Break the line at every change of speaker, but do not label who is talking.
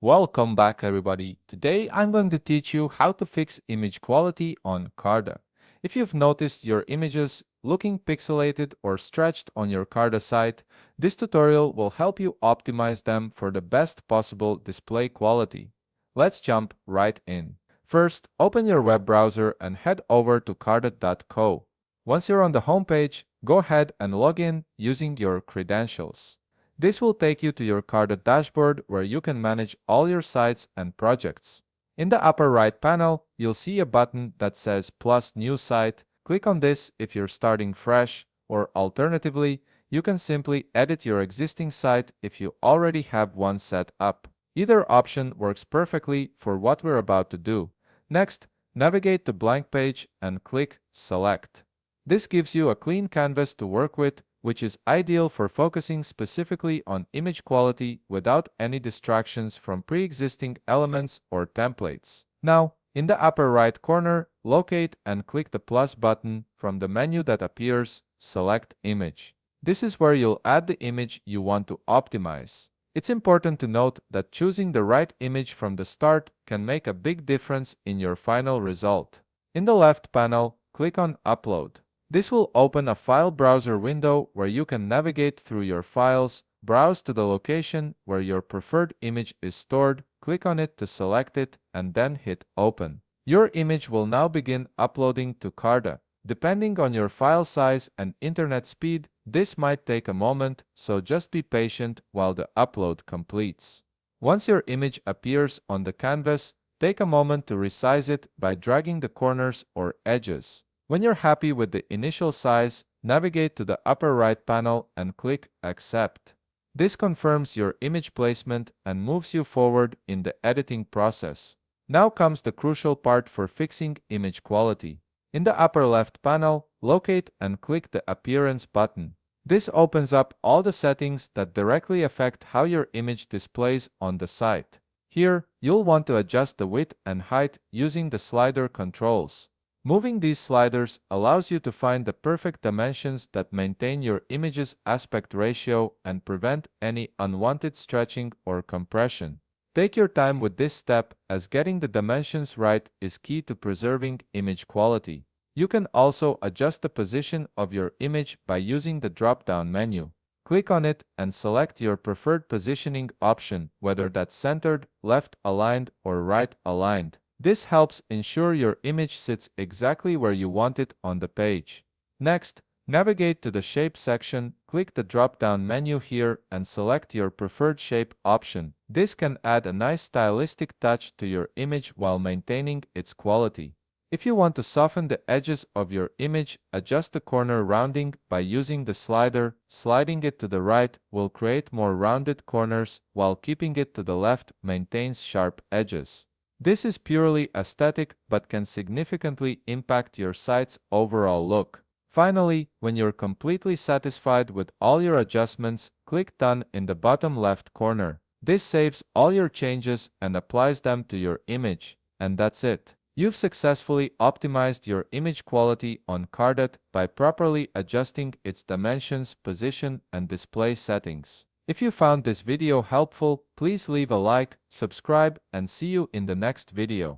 Welcome back everybody. Today I'm going to teach you how to fix image quality on Carta. If you've noticed your images looking pixelated or stretched on your Carta site, this tutorial will help you optimize them for the best possible display quality. Let's jump right in. First, open your web browser and head over to carta.co. Once you're on the home page, go ahead and log in using your credentials. This will take you to your Carta dashboard where you can manage all your sites and projects. In the upper right panel, you'll see a button that says Plus New Site. Click on this if you're starting fresh, or alternatively, you can simply edit your existing site if you already have one set up. Either option works perfectly for what we're about to do. Next, navigate to Blank Page and click Select. This gives you a clean canvas to work with, which is ideal for focusing specifically on image quality without any distractions from pre-existing elements or templates. Now, in the upper right corner, locate and click the plus button from the menu that appears, Select Image. This is where you'll add the image you want to optimize. It's important to note that choosing the right image from the start can make a big difference in your final result. In the left panel, click on Upload. This will open a file browser window where you can navigate through your files, browse to the location where your preferred image is stored, click on it to select it, and then hit Open. Your image will now begin uploading to Carta. Depending on your file size and internet speed, this might take a moment, so just be patient while the upload completes. Once your image appears on the canvas, take a moment to resize it by dragging the corners or edges. When you're happy with the initial size, navigate to the upper right panel and click Accept. This confirms your image placement and moves you forward in the editing process. Now comes the crucial part for fixing image quality. In the upper left panel, locate and click the Appearance button. This opens up all the settings that directly affect how your image displays on the site. Here, you'll want to adjust the width and height using the slider controls. Moving these sliders allows you to find the perfect dimensions that maintain your image's aspect ratio and prevent any unwanted stretching or compression. Take your time with this step, as getting the dimensions right is key to preserving image quality. You can also adjust the position of your image by using the drop-down menu. Click on it and select your preferred positioning option, whether that's centered, left aligned, or right aligned. This helps ensure your image sits exactly where you want it on the page. Next, navigate to the Shape section, click the drop-down menu here and select your preferred shape option. This can add a nice stylistic touch to your image while maintaining its quality. If you want to soften the edges of your image, adjust the corner rounding by using the slider. Sliding it to the right will create more rounded corners, while keeping it to the left maintains sharp edges. This is purely aesthetic but can significantly impact your site's overall look. Finally, when you're completely satisfied with all your adjustments, click Done in the bottom left corner. This saves all your changes and applies them to your image. And that's it. You've successfully optimized your image quality on Carta by properly adjusting its dimensions, position, and display settings. If you found this video helpful, please leave a like, subscribe, and see you in the next video.